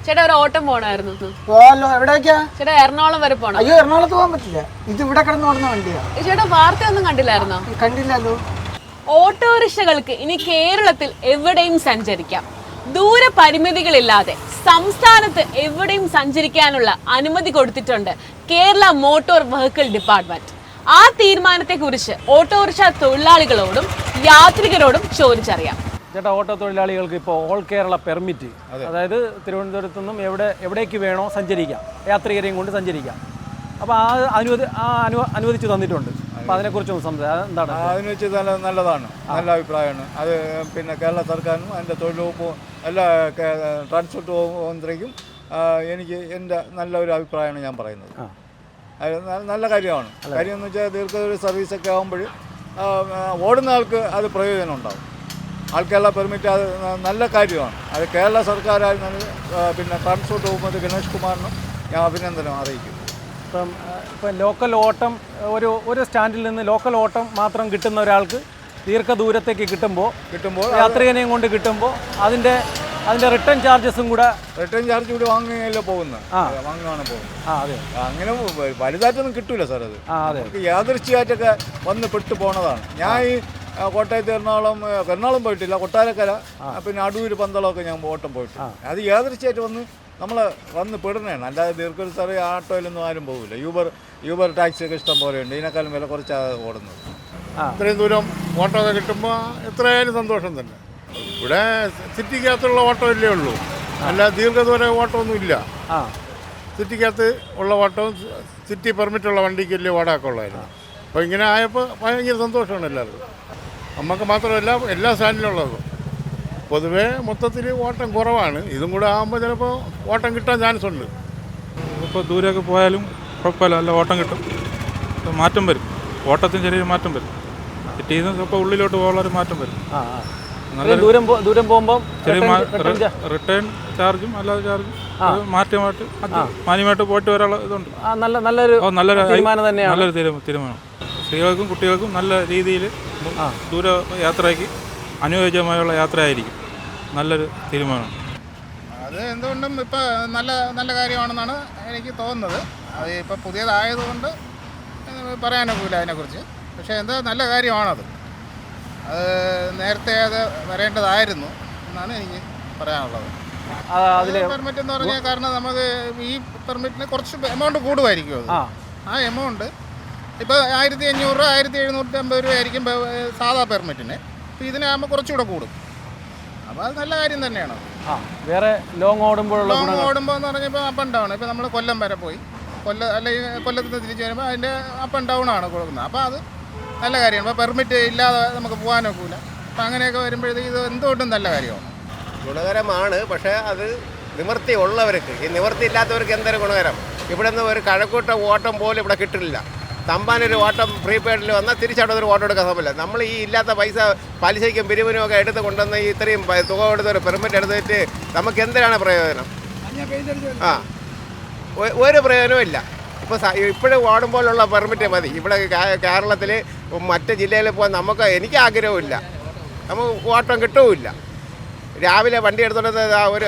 ചേട്ടാ ഒരു ഓട്ടം പോണായിരുന്നു. പോവാലോ. എവിടേക്കാ? ചേട്ടാ എറണാകുളം വരെ പോണം. അയ്യോ, എറണാകുളത്ത് പോകാൻ പറ്റില്ല. ഇത് ഇവിടെ കിടന്ന് ഓടുന്ന വണ്ടിയാ. ചേട്ടാ വാർത്ത ഒന്നും കണ്ടില്ലായിരുന്നോ? കണ്ടില്ലല്ലോ. ഓട്ടോറിക്ഷകൾക്ക് ഇനി കേരളത്തിൽ എവിടെയും സഞ്ചരിക്കാം. ദൂര പരിമിതികളില്ലാതെ സംസ്ഥാനത്ത് എവിടെയും സഞ്ചരിക്കാനുള്ള അനുമതി കൊടുത്തിട്ടുണ്ട് കേരള മോട്ടോർ വെഹിക്കിൾ ഡിപ്പാർട്ട്മെന്റ്. ആ തീരുമാനത്തെക്കുറിച്ച് ഓട്ടോറിക്ഷ തൊഴിലാളികളോടും യാത്രികരോടും ചോദിച്ചറിയാം. ചേട്ടാ, ഓട്ടോ തൊഴിലാളികൾക്ക് ഇപ്പോൾ ഓൾ കേരള പെർമിറ്റ്, അതായത് തിരുവനന്തപുരത്തു നിന്നും എവിടേക്ക് വേണോ സഞ്ചരിക്കാം, യാത്രികരെയും കൊണ്ട് സഞ്ചരിക്കാം. അപ്പോൾ അനുവദിച്ചു തന്നിട്ടുണ്ട്. അപ്പോൾ അതിനെക്കുറിച്ചൊന്ന് സംസാരിക്കാം. എന്താണ് അതിനെക്കുറിച്ച്? നല്ലതാണ്, നല്ല അഭിപ്രായമാണ്. അത് പിന്നെ കേരള സർക്കാരിനും അതിൻ്റെ തൊഴിൽ വകുപ്പും എല്ലാ ട്രാൻസ്പോർട്ട് മന്ത്രിക്കും എൻ്റെ നല്ലൊരു അഭിപ്രായമാണ് ഞാൻ പറയുന്നത്. അത് നല്ല കാര്യമാണ്. കാര്യം എന്ന് വെച്ചാൽ ദീർഘദൂര സർവീസൊക്കെ ആകുമ്പോൾ ഓടുന്ന ആൾക്ക് അത് പ്രയോജനം ഉണ്ടാകും. ആൾക്കെല്ലാ പെർമിറ്റ് അത് നല്ല കാര്യമാണ്. അത് കേരള സർക്കാരായിരുന്നു. പിന്നെ ട്രാൻസ്പോർട്ട് വകുപ്പ് ഗണേഷ് കുമാറിനും ഞാൻ അഭിനന്ദനം അറിയിക്കും. ഇപ്പം ലോക്കൽ ഓട്ടം ഒരു സ്റ്റാൻഡിൽ നിന്ന് ലോക്കൽ ഓട്ടം മാത്രം കിട്ടുന്ന ഒരാൾക്ക് ദീർഘദൂരത്തേക്ക് കിട്ടുമ്പോൾ യാത്രികനെയും കൊണ്ട് കിട്ടുമ്പോൾ അതിൻ്റെ റിട്ടേൺ ചാർജസും കൂടെ വാങ്ങുകയല്ലോ പോകുന്നത്. വാങ്ങുകയാണ് പോകുന്നത്. അതെ, അങ്ങനെ വലുതായിട്ടൊന്നും കിട്ടൂല സാർ. അത് നമുക്ക് യാദൃശ്ചികമായിട്ടൊക്കെ വന്ന് പെട്ടു പോണതാണ്. ഞാൻ ഈ കോട്ടയത്ത് എറണാകുളം പോയിട്ടില്ല, കൊട്ടാരക്കര പിന്നെ അടൂര് പന്തളമൊക്കെ ഞാൻ ഓട്ടം പോയിട്ടില്ല. അത് യാദൃശ്ചികമായിട്ട് നമ്മളെ വന്ന് പെടുന്നതാണ്. അല്ലാതെ ദീർഘദൂര ആട്ടോയിലൊന്നും ആരും പോകില്ല. യൂബർ ടാക്സിയൊക്കെ ഇഷ്ടം പോലെയുണ്ട്. ഇതിനേക്കാളും വില കുറച്ചാണ് ഓടുന്നത്. ഇത്രയും ദൂരം ഓട്ടോ ഒക്കെ കിട്ടുമ്പോൾ എത്രയായാലും സന്തോഷം തന്നെ. ഇവിടെ സിറ്റിക്കകത്തുള്ള ഓട്ടോ ഇല്ലേ ഉള്ളൂ, അല്ല ദീർഘദൂര ഓട്ടോ ഒന്നും ഇല്ല. സിറ്റിക്കകത്ത് ഉള്ള ഓട്ടവും സിറ്റി പെർമിറ്റുള്ള വണ്ടിക്ക് വലിയ വാടക ഉള്ളതായിരുന്നു. അപ്പോൾ ഇങ്ങനെ ആയപ്പോൾ ഭയങ്കര സന്തോഷമാണ് എല്ലാവർക്കും. നമുക്ക് മാത്രമല്ല എല്ലാ സ്റ്റാൻഡിലുള്ളതും. പൊതുവേ മൊത്തത്തിൽ ഓട്ടം കുറവാണ്. ഇതും കൂടെ ആകുമ്പോൾ ചിലപ്പോൾ ഓട്ടം കിട്ടാൻ ചാൻസ് ഉണ്ട്. ഇപ്പോൾ ദൂരമൊക്കെ പോയാലും കുഴപ്പമില്ല, നല്ല ഓട്ടം കിട്ടും. മാറ്റം വരും, ഓട്ടത്തിന് ചെറിയൊരു മാറ്റം വരും. സിറ്റിയിൽ നിന്ന് ഇപ്പോൾ ഉള്ളിലോട്ട് പോകാനുള്ളൊരു മാറ്റം വരും. ദൂരം പോകുമ്പോൾ റിട്ടേൺ ചാർജും അല്ലാതെ ചാർജും മാറ്റമായിട്ട് മാന്യമായിട്ട് പോയിട്ട് വരാനുള്ള ഇതുണ്ട്. നല്ലൊരു തീരുമാനം. സ്ത്രീകൾക്കും കുട്ടികൾക്കും നല്ല രീതിയിൽ ദൂര യാത്രയ്ക്ക് അനുയോജ്യമായുള്ള യാത്രയായിരിക്കും. നല്ലൊരു തീരുമാനം. അത് എന്തുകൊണ്ടും ഇപ്പോൾ നല്ല കാര്യമാണെന്നാണ് എനിക്ക് തോന്നുന്നത്. അത് ഇപ്പോൾ പുതിയതായതുകൊണ്ട് പറയാനൊക്കില്ല അതിനെക്കുറിച്ച്. പക്ഷേ എന്താ നല്ല കാര്യമാണത്. അത് നേരത്തെ അത് വരേണ്ടതായിരുന്നു എന്നാണ് എനിക്ക് പറയാനുള്ളത്. പെർമിറ്റ് എന്ന് പറഞ്ഞാൽ കാരണം നമുക്ക് ഈ പെർമിറ്റിന് കുറച്ച് എമൗണ്ട് കൂടുമായിരിക്കും. അത് ആ എമൗണ്ട് ഇപ്പോൾ 1500 1750 രൂപ ആയിരിക്കും സാധാ പെർമിറ്റിന്. അപ്പോൾ ഇതിനാകുമ്പോൾ കുറച്ചുകൂടെ കൂടും. അപ്പോൾ അത് നല്ല കാര്യം തന്നെയാണ്. വേറെ ലോങ് ഓടുമ്പോൾ എന്ന് പറഞ്ഞപ്പോൾ അപ്പ് ആൻഡ് ഡൗൺ. ഇപ്പോൾ നമ്മൾ കൊല്ലം വരെ പോയി അല്ലെങ്കിൽ കൊല്ലത്ത് നിന്ന് തിരിച്ച് വരുമ്പോൾ അതിൻ്റെ അപ്പ് ആൻഡ് ഡൗൺ ആണ് കൊടുക്കുന്നത്. അപ്പോൾ അത് നല്ല കാര്യമാണ്. അപ്പോൾ പെർമിറ്റ് ഇല്ലാതെ നമുക്ക് പോകാനൊക്കില്ല. അപ്പോൾ അങ്ങനെയൊക്കെ വരുമ്പോഴത്തേക്ക് ഇത് എന്തുകൊണ്ടും നല്ല കാര്യമാണ്, ഗുണകരമാണ്. പക്ഷേ അത് നിവൃത്തി ഉള്ളവർക്ക്, ഈ നിവൃത്തി ഇല്ലാത്തവർക്ക് എന്തൊരു ഗുണകരം. ഇവിടെ നിന്ന് ഒരു കഴക്കൂട്ട ഓട്ടം പോലും ഇവിടെ കിട്ടില്ല. തമ്പാനൊരു ഓട്ടം പ്രീപെയ്ഡിൽ വന്നാൽ തിരിച്ചവിടെ ഒരു ഓട്ടം എടുക്കാൻ സമയമില്ല. നമ്മൾ ഈ ഇല്ലാത്ത പൈസ പലിശയ്ക്കും പിരിവിനും ഒക്കെ എടുത്ത് കൊണ്ടുവന്ന് ഈ ഇത്രയും തുക കൊടുത്ത് ഒരു പെർമിറ്റ് എടുത്തിട്ട് നമുക്ക് എന്തിനാണ് പ്രയോജനം? ഒരു പ്രയോജനവും ഇല്ല. ഇപ്പോഴും ഓടുമ്പോഴുള്ള പെർമിറ്റ് മതി. ഇവിടെ കേരളത്തിൽ മറ്റ് ജില്ലയിൽ പോകാൻ എനിക്ക് ആഗ്രഹമില്ല. നമുക്ക് ഓട്ടം കിട്ടുമില്ല. രാവിലെ വണ്ടി എടുത്തോണ്ട് ഒരു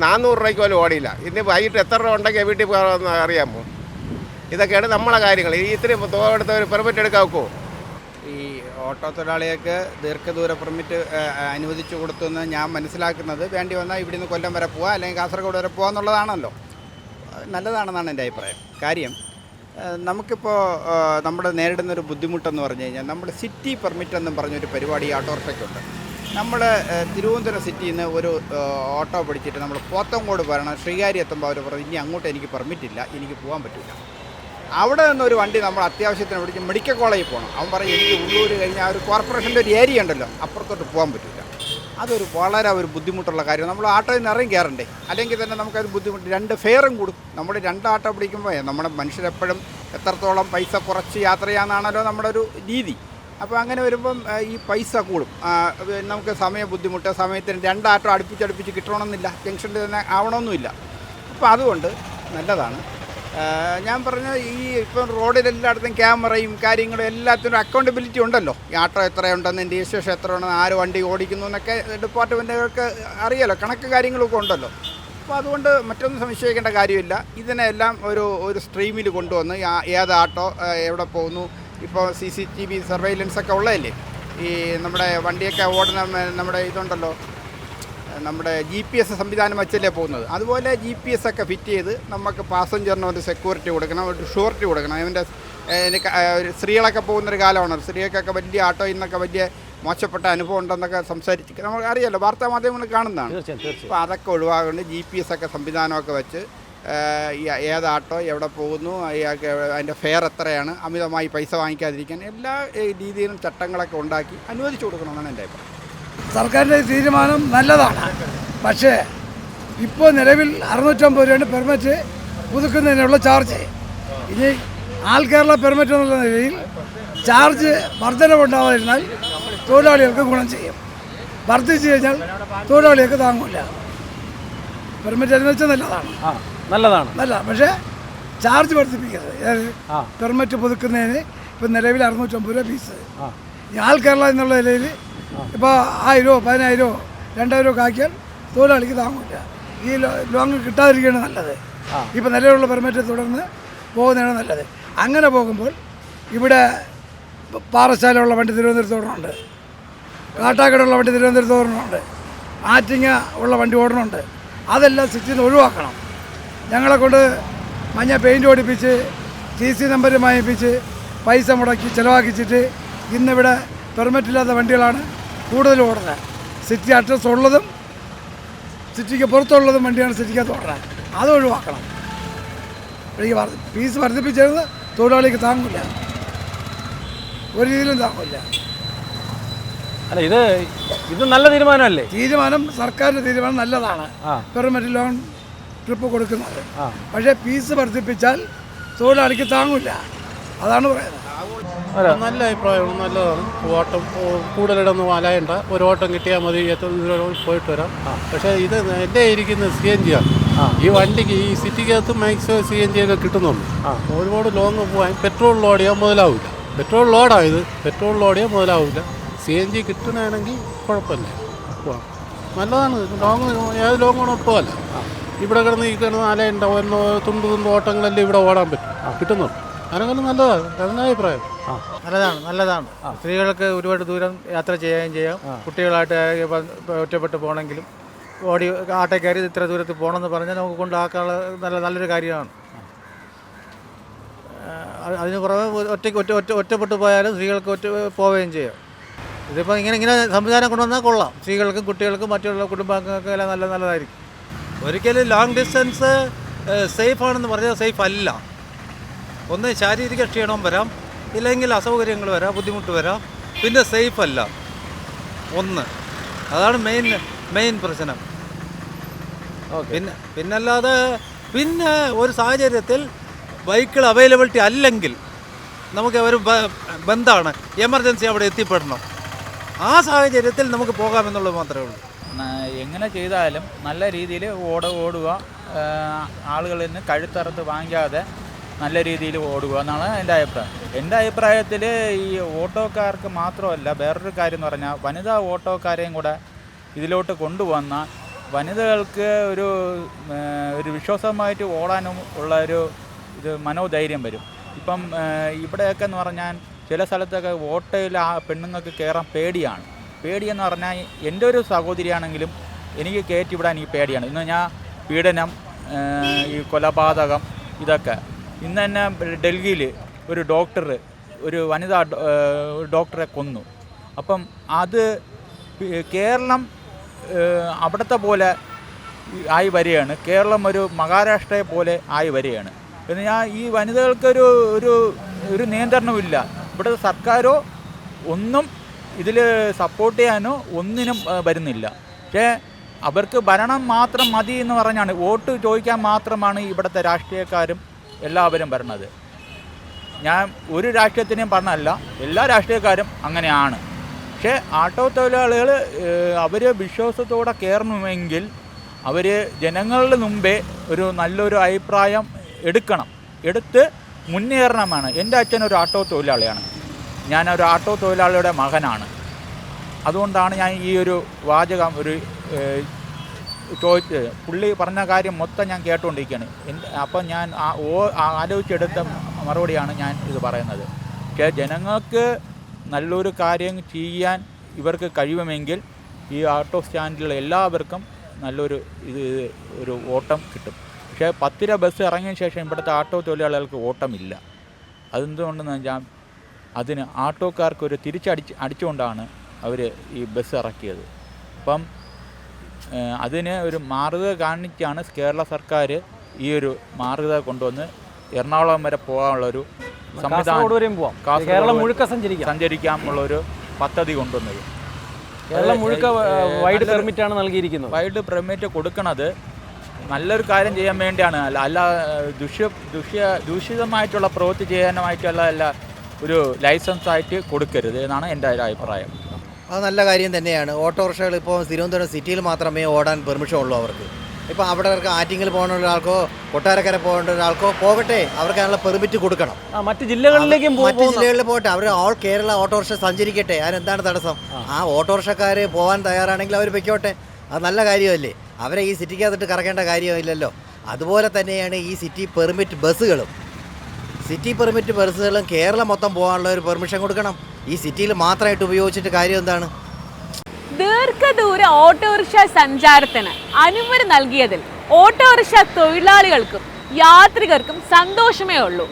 400 രൂപയ്ക്ക് പോലും ഓടിയില്ല. ഇനി വൈകിട്ട് എത്ര രൂപ ഉണ്ടെങ്കിൽ വീട്ടിൽ പോകാമെന്ന് അറിയാമോ? ഇതൊക്കെയാണ് നമ്മളെ കാര്യങ്ങൾ. ഇത്രയും തുക എടുത്ത് ഒരു പെർമിറ്റ് എടുക്കാൻ വെക്കുമോ? ഈ ഓട്ടോ തൊഴിലാളികൾക്ക് ദീർഘദൂര പെർമിറ്റ് അനുവദിച്ചു കൊടുത്തുവെന്ന് ഞാൻ മനസ്സിലാക്കുന്നത്, വേണ്ടി വന്നാൽ ഇവിടുന്ന് കൊല്ലം വരെ പോകാം അല്ലെങ്കിൽ കാസർഗോഡ് വരെ പോകാം എന്നുള്ളതാണല്ലോ. നല്ലതാണെന്നാണ് എൻ്റെ അഭിപ്രായം. കാര്യം നമുക്കിപ്പോൾ നമ്മുടെ നേരിടുന്നൊരു ബുദ്ധിമുട്ടെന്ന് പറഞ്ഞു കഴിഞ്ഞാൽ നമ്മുടെ സിറ്റി പെർമിറ്റ് എന്നും പറഞ്ഞൊരു പരിപാടി ഓട്ടോറിക്ഷയ്ക്കുണ്ട്. നമ്മൾ തിരുവനന്തപുരം സിറ്റിയിൽ നിന്ന് ഒരു ഓട്ടോ പിടിച്ചിട്ട് നമ്മൾ പോത്തങ്കോട് വരണം, ശ്രീകാരി എത്തുമ്പോൾ അവർ പറഞ്ഞു ഇനി അങ്ങോട്ട് എനിക്ക് പെർമിറ്റില്ല, എനിക്ക് പോകാൻ പറ്റില്ല. അവിടെ നിന്നൊരു വണ്ടി നമ്മൾ അത്യാവശ്യത്തിന് പിടിച്ച് മെഡിക്കൽ കോളേജിൽ പോകണം. അവൻ പറയും എനിക്ക് ഉള്ളൂർ കഴിഞ്ഞാൽ ഒരു കോർപ്പറേഷൻ്റെ ഒരു ഏരിയ ഉണ്ടല്ലോ, അപ്പുറത്തോട്ട് പോകാൻ പറ്റില്ല. അതൊരു വളരെ ബുദ്ധിമുട്ടുള്ള കാര്യം. നമ്മൾ ഓട്ടോയിൽ നിന്ന് ഇറങ്ങി കയറണ്ടേ, അല്ലെങ്കിൽ തന്നെ നമുക്കത് ബുദ്ധിമുട്ട്. 2 ഫെയറും കൂടും. നമ്മൾ 2 ഓട്ടോ പിടിക്കുമ്പോൾ നമ്മുടെ മനുഷ്യരെപ്പോഴും എത്രത്തോളം പൈസ കുറച്ച് യാത്ര ചെയ്യാമെന്നാണല്ലോ നമ്മുടെ ഒരു രീതി. അപ്പോൾ അങ്ങനെ വരുമ്പം ഈ പൈസ കൂടും. നമുക്ക് ബുദ്ധിമുട്ട്, സമയത്തിന് 2 ഓട്ടോ അടുപ്പിച്ച് കിട്ടണമെന്നില്ല, ജംഗ്ഷനിൽ തന്നെ ആവണമെന്നുമില്ല. അപ്പോൾ അതുകൊണ്ട് നല്ലതാണ്. ഞാൻ പറഞ്ഞ ഈ ഇപ്പം റോഡിലെല്ലായിടത്തും ക്യാമറയും കാര്യങ്ങളും എല്ലാത്തിനും അക്കൗണ്ടബിലിറ്റി ഉണ്ടല്ലോ. ഈ ആട്ടോ എത്രയുണ്ടെന്ന്, രജിസ്ട്രേഷൻ എത്ര ഉണ്ടെന്ന്, ആര് വണ്ടി ഓടിക്കുന്നു എന്നൊക്കെ ഡിപ്പാർട്ട്മെൻറ്റുകൾക്ക് അറിയാലോ. കണക്ക് കാര്യങ്ങളൊക്കെ ഉണ്ടല്ലോ. അപ്പോൾ അതുകൊണ്ട് മറ്റൊന്നും സംശയിക്കേണ്ട കാര്യമില്ല. ഇതിനെല്ലാം ഒരു സ്ട്രീമിൽ കൊണ്ടുവന്ന് ഏത് ആട്ടോ എവിടെ പോകുന്നു, ഇപ്പോൾ CCTV സർവൈലൻസൊക്കെ ഉള്ളതല്ലേ, ഈ നമ്മുടെ വണ്ടിയൊക്കെ ഓടുന്ന നമ്മുടെ ഇതുണ്ടല്ലോ, നമ്മുടെ GPS സംവിധാനം വെച്ചല്ലേ പോകുന്നത്. അതുപോലെ GPS ഒക്കെ ഫിറ്റ് ചെയ്ത് നമുക്ക് പാസഞ്ചറിന് ഒരു സെക്യൂരിറ്റി കൊടുക്കണം, ഒരു ഷുവറിറ്റി കൊടുക്കണം. അതിൻ്റെ സ്ത്രീകളൊക്കെ പോകുന്നൊരു കാലമാണ്. സ്ത്രീകൾക്കൊക്കെ വലിയ ആട്ടോയിൽ നിന്നൊക്കെ വലിയ മോശപ്പെട്ട അനുഭവം ഉണ്ടെന്നൊക്കെ സംസാരിച്ച് നമുക്ക് അറിയാമല്ലോ, വാർത്താ മാധ്യമങ്ങൾ കാണുന്നതാണ്. അപ്പോൾ അതൊക്കെ ഒഴിവാകൊണ്ട് GPS ഒക്കെ സംവിധാനമൊക്കെ വെച്ച് ഏത് ആട്ടോ എവിടെ പോകുന്നു, അതിൻ്റെ ഫെയർ എത്രയാണ്, അമിതമായി പൈസ വാങ്ങിക്കാതിരിക്കാൻ എല്ലാ രീതിയിലും ചട്ടങ്ങളൊക്കെ ഉണ്ടാക്കി അനുവദിച്ചു കൊടുക്കണമെന്നാണ് എൻ്റെ അഭിപ്രായം. സർക്കാരിൻ്റെ തീരുമാനം നല്ലതാണ്. പക്ഷേ ഇപ്പോൾ നിലവിൽ 650 രൂപയാണ് പെർമിറ്റ് പുതുക്കുന്നതിനുള്ള ചാർജ്. ഇനി ആൾ കേരള പെർമിറ്റ് എന്നുള്ള നിലയിൽ ചാർജ് വർധനവുണ്ടാവാതിരുന്നാൽ തൊഴിലാളികൾക്ക് ഗുണം ചെയ്യും. വർദ്ധിച്ചു കഴിഞ്ഞാൽ തൊഴിലാളികൾക്ക് താങ്ങില്ല. പെർമിറ്റ് അനുവദിച്ചാൽ നല്ലതാണ്. പക്ഷേ ചാർജ് വർദ്ധിപ്പിക്കരുത്. പെർമിറ്റ് പുതുക്കുന്നതിന് ഇപ്പം നിലവിൽ 650 രൂപ ഫീസ്. ആൾ കേരള എന്നുള്ള നിലയിൽ ഇപ്പോൾ 1000 10,000 2,000 ഒക്കെ ആക്കിയാൽ തൊഴിലാളിക്ക് താങ്ങില്ല. ഈ ലോങ് കിട്ടാതിരിക്കുകയാണ് നല്ലത്. ഇപ്പം നിലവിലുള്ള പെർമിറ്റ് തുടർന്ന് പോകുന്നതാണ് നല്ലത്. അങ്ങനെ പോകുമ്പോൾ ഇവിടെ പാറശാലയുള്ള വണ്ടി തിരുവനന്തപുരത്ത് ഓടണമുണ്ട്, കാട്ടാക്കടയുള്ള വണ്ടി തിരുവനന്തപുരത്ത് ഓടണമുണ്ട്, ആറ്റിങ്ങ ഉള്ള വണ്ടി ഓടണമുണ്ട്. അതെല്ലാം സിറ്റിയിൽ നിന്ന് ഒഴിവാക്കണം. ഞങ്ങളെ കൊണ്ട് മഞ്ഞ പെയിൻറ്റ് ഓടിപ്പിച്ച് TC നമ്പർ വാങ്ങിപ്പിച്ച് പൈസ മുടക്കി ചിലവാക്കിച്ചിട്ട് ഇന്നിവിടെ പെർമിറ്റില്ലാത്ത വണ്ടികളാണ് കൂടുതൽ ഓടുന്നത്. സിറ്റി അഡ്രസ് ഉള്ളതും സിറ്റിക്ക് പുറത്തുള്ളതും വണ്ടിയാണ് സിറ്റിക്കകത്ത് ഓടുന്നത്. അത് ഒഴിവാക്കണം. ഈ ഫീസ് വർദ്ധിപ്പിച്ചത് തൊഴിലാളിക്ക് താങ്ങില്ല, ഒരു രീതിയിലും താങ്ങില്ല. അല്ല, ഇത് നല്ല തീരുമാനമല്ലേ? തീരുമാനം സർക്കാരിൻ്റെ തീരുമാനം നല്ലതാണ്. പെർമിറ്റ് ലോൺ ട്രിപ്പ് കൊടുക്കുന്നത്. പക്ഷേ ഫീസ് വർദ്ധിപ്പിച്ചാൽ തൊഴിലാളിക്ക് താങ്ങില്ല. അതാണ് പറയുന്നത്. നല്ല അഭിപ്രായമാണ്, നല്ലതാണ്. ഓട്ടം കൂടുതലിടൊന്നും അലയണ്ട, ഒരു ഓട്ടം കിട്ടിയാൽ മതി, എത്ര ദൂരം പോയിട്ട് വരാം. പക്ഷേ ഇത് എൻ്റെ ഇരിക്കുന്നത് CNG ആണ്. ഈ വണ്ടിക്ക് ഈ സിറ്റിക്കകത്ത് മാക്സിമം CNG ഒക്കെ കിട്ടുന്നുണ്ട്. ഒരുപാട് ലോങ് പോകാൻ പെട്രോൾ ലോഡിയാൽ മുതലാവില്ല. പെട്രോൾ ലോഡിയാൽ മുതലാവില്ല. CNG കിട്ടണമെങ്കിൽ കുഴപ്പമില്ല, പോവാം. നല്ലതാണ്. ഏത് ലോങ്ങാണോ പോകല്ല. ഇവിടെ കിടന്ന് അലയുണ്ട തുണ്ട് ഓട്ടങ്ങളെല്ലാം ഇവിടെ ഓടാൻ പറ്റും, കിട്ടുന്നുണ്ട്. അതിനെങ്കിലും നല്ലതാണ്. അതെന്നെ അഭിപ്രായം. നല്ലതാണ്. സ്ത്രീകൾക്ക് ഒരുപാട് ദൂരം യാത്ര ചെയ്യുകയും ചെയ്യാം. കുട്ടികളായിട്ട് ഒറ്റപ്പെട്ട് പോകണമെങ്കിലും ആട്ടേ കയറി ഇത്ര ദൂരത്ത് പോകണമെന്ന് പറഞ്ഞാൽ നമുക്ക് കൊണ്ടാക്കാനുള്ള നല്ലൊരു കാര്യമാണ്. അതിന് പുറമെ ഒറ്റപ്പെട്ട് പോയാലും സ്ത്രീകൾക്ക് പോവുകയും ചെയ്യാം. ഇതിപ്പോൾ ഇങ്ങനെ സംവിധാനം കൊണ്ടുവന്നാൽ കൊള്ളാം. സ്ത്രീകൾക്കും കുട്ടികൾക്കും മറ്റുള്ള കുടുംബാംഗങ്ങൾക്കും എല്ലാം നല്ലതായിരിക്കും. ഒരിക്കലും ലോങ് ഡിസ്റ്റൻസ് സേഫ് ആണെന്ന് പറഞ്ഞാൽ സേഫ് അല്ല. ഒന്ന് ശാരീരിക ക്ഷീണം വരാം, ഇല്ലെങ്കിൽ അസൗകര്യങ്ങൾ വരാം, ബുദ്ധിമുട്ട് വരാം. പിന്നെ സേഫ് അല്ല. അതാണ് മെയിൻ പ്രശ്നം. പിന്നല്ലാതെ ഒരു സാഹചര്യത്തിൽ ബൈക്കുകൾ അവൈലബിലിറ്റി അല്ലെങ്കിൽ നമുക്ക് ഒരു ബന്ധാണ്, എമർജൻസി അവിടെ എത്തിപ്പെടണം. ആ സാഹചര്യത്തിൽ നമുക്ക് പോകാമെന്നുള്ളത് മാത്രമേ ഉള്ളൂ. എങ്ങനെ ചെയ്താലും നല്ല രീതിയിൽ ഓടുക, ആളുകളിൽ നിന്ന് കഴുത്തറുത്ത് വാങ്ങിക്കാതെ നല്ല രീതിയിൽ ഓടുക എന്നാണ് എൻ്റെ അഭിപ്രായം. എൻ്റെ അഭിപ്രായത്തിൽ ഈ ഓട്ടോക്കാർക്ക് മാത്രമല്ല, വേറൊരു കാര്യം എന്ന് പറഞ്ഞാൽ വനിതാ ഓട്ടോക്കാരെയും കൂടെ ഇതിലോട്ട് കൊണ്ടുവന്നാൽ വനിതകൾക്ക് ഒരു വിശ്വാസമായിട്ട് ഓടാനും ഉള്ള ഇത് മനോധൈര്യം വരും. ഇപ്പം ഇവിടെയൊക്കെ എന്ന് പറഞ്ഞാൽ ചില സ്ഥലത്തൊക്കെ ഓട്ടോയിൽ ആ പെണ്ണുങ്ങൾക്ക് കയറാൻ പേടിയെന്ന് പറഞ്ഞാൽ എൻ്റെ ഒരു സഹോദരിയാണെങ്കിലും എനിക്ക് കയറ്റിവിടാൻ ഈ പേടിയാണ്. ഇന്ന് ഞാൻ പീഡനം, ഈ കൊലപാതകം, ഇതൊക്കെ ഇന്ന് തന്നെ ഡൽഹിയിൽ ഒരു വനിതാ ഡോക്ടറെ കൊന്നു. അപ്പം അത് കേരളം അവിടുത്തെ പോലെ ആയി വരികയാണ്. കേരളം ഒരു മഹാരാഷ്ട്രയെ പോലെ ആയി വരികയാണ്. പിന്നെ ഈ വനിതകൾക്കൊരു ഒരു നിയന്ത്രണമില്ല. ഇവിടുത്തെ സർക്കാരോ ഒന്നും ഇതിൽ സപ്പോർട്ട് ചെയ്യാനോ ഒന്നിനും വരുന്നില്ല. പക്ഷേ അവർക്ക് ഭരണം മാത്രം മതി എന്ന് പറഞ്ഞാണ്, വോട്ട് ചോദിക്കാൻ മാത്രമാണ് ഇവിടുത്തെ രാഷ്ട്രീയക്കാരും എല്ലാവരും ഭരണത്. ഞാൻ ഒരു രാഷ്ട്രീയത്തിനെയും പറഞ്ഞല്ല, എല്ലാ രാഷ്ട്രീയക്കാരും അങ്ങനെയാണ്. പക്ഷേ ആട്ടോ തൊഴിലാളികൾ അവർ വിശ്വാസത്തോടെ കയറണമെങ്കിൽ അവർ ജനങ്ങളുടെ മുമ്പേ ഒരു നല്ലൊരു അഭിപ്രായം എടുത്ത് മുന്നേറണമാണ്. എൻ്റെ അച്ഛൻ ഒരു ആട്ടോ തൊഴിലാളിയാണ്, ഞാനൊരു ആട്ടോ തൊഴിലാളിയുടെ മകനാണ്. അതുകൊണ്ടാണ് ഞാൻ ഈ ഒരു വാചകം പുള്ളി പറഞ്ഞ കാര്യം മൊത്തം ഞാൻ കേട്ടുകൊണ്ടിരിക്കുകയാണ്. അപ്പം ഞാൻ ആലോചിച്ചെടുത്ത മറുപടിയാണ് ഞാൻ ഇത് പറയുന്നത്. പക്ഷേ ജനങ്ങൾക്ക് നല്ലൊരു കാര്യം ചെയ്യാൻ ഇവർക്ക് കഴിയുമെങ്കിൽ ഈ ഓട്ടോ സ്റ്റാൻഡിലുള്ള എല്ലാവർക്കും നല്ലൊരു ഒരു ഓട്ടം കിട്ടും. പക്ഷേ 10 രൂപ ബസ് ഇറങ്ങിയ ശേഷം ഇവിടുത്തെ ഓട്ടോ തൊഴിലാളികൾക്ക് ഓട്ടമില്ല. അതെന്തുകൊണ്ടെന്ന് വെച്ചാൽ അതിന് ഓട്ടോക്കാർക്ക് ഒരു അടിച്ചുകൊണ്ടാണ് അവർ ഈ ബസ് ഇറക്കിയത്. അപ്പം അതിന് ഒരു മാതൃക കാണിച്ചാണ് കേരള സർക്കാർ ഈ ഒരു മാതൃക കൊണ്ടുവന്ന് എറണാകുളം വരെ പോകാനുള്ളൊരു സഞ്ചരിക്കാനുള്ളൊരു പദ്ധതി കൊണ്ടുവന്നത്. കേരളം മുഴുക്ക വൈഡ് പെർമിറ്റാണ് നൽകിയിരിക്കുന്നത്. വൈഡ് പെർമിറ്റ് കൊടുക്കുന്നത് നല്ലൊരു കാര്യം ചെയ്യാൻ വേണ്ടിയാണ്. അല്ല ദൂഷിതമായിട്ടുള്ള പ്രവൃത്തി ചെയ്യാനായിട്ടുള്ള ഒരു ലൈസൻസ് ആയിട്ട് കൊടുക്കരുത് എന്നാണ് എൻ്റെ ഒരു അഭിപ്രായം. അത് നല്ല കാര്യം തന്നെയാണ്. ഓട്ടോറിക്ഷകൾ ഇപ്പോൾ തിരുവനന്തപുരം സിറ്റിയിൽ മാത്രമേ ഓടാൻ പെർമിഷൻ ഉള്ളൂ അവർക്ക്. ഇപ്പോൾ അവിടെ ആറ്റിങ്ങൽ പോകുന്ന ഒരാൾക്കോ കൊട്ടാരക്കര പോകേണ്ട ഒരാൾക്കോ പോകട്ടെ, അവർക്ക് അതിനുള്ള പെർമിറ്റ് കൊടുക്കണം. മറ്റ് ജില്ലകളിലേക്കും പോകട്ടെ, അവർ ഓൾ കേരള ഓട്ടോറിക്ഷ സഞ്ചരിക്കട്ടെ. അതിനെന്താണ് തടസ്സം? ആ ഓട്ടോറിക്ഷക്കാർ പോകാൻ തയ്യാറാണെങ്കിൽ അവർ വയ്ക്കോട്ടെ, അത് നല്ല കാര്യമല്ലേ. അവരെ ഈ സിറ്റിക്കകത്തിട്ട് കറക്കേണ്ട കാര്യമില്ലല്ലോ. അതുപോലെ തന്നെയാണ് ഈ സിറ്റി പെർമിറ്റ് ബസ്സുകളും. സിറ്റി പെർമിറ്റ് ബസ്സുകളും കേരളം മൊത്തം പോകാനുള്ള ഒരു പെർമിഷൻ കൊടുക്കണം. ഈ സിറ്റിയിൽ മാത്രമായിട്ട് ഉപയോഗിച്ചിട്ട് കാര്യം എന്താണ്? ദീർഘദൂര ഓട്ടോറിക്ഷ സഞ്ചാരത്തിന് അനുമതി നൽകിയതിൽ ഓട്ടോറിക്ഷ തൊഴിലാളികൾക്കും യാത്രികർക്കും സന്തോഷമേ ഉള്ളൂ.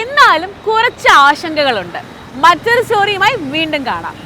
എന്നാലും കുറച്ച് ആശങ്കകളുണ്ട്. മറ്റൊരു സ്റ്റോറിയുമായി വീണ്ടും കാണാം.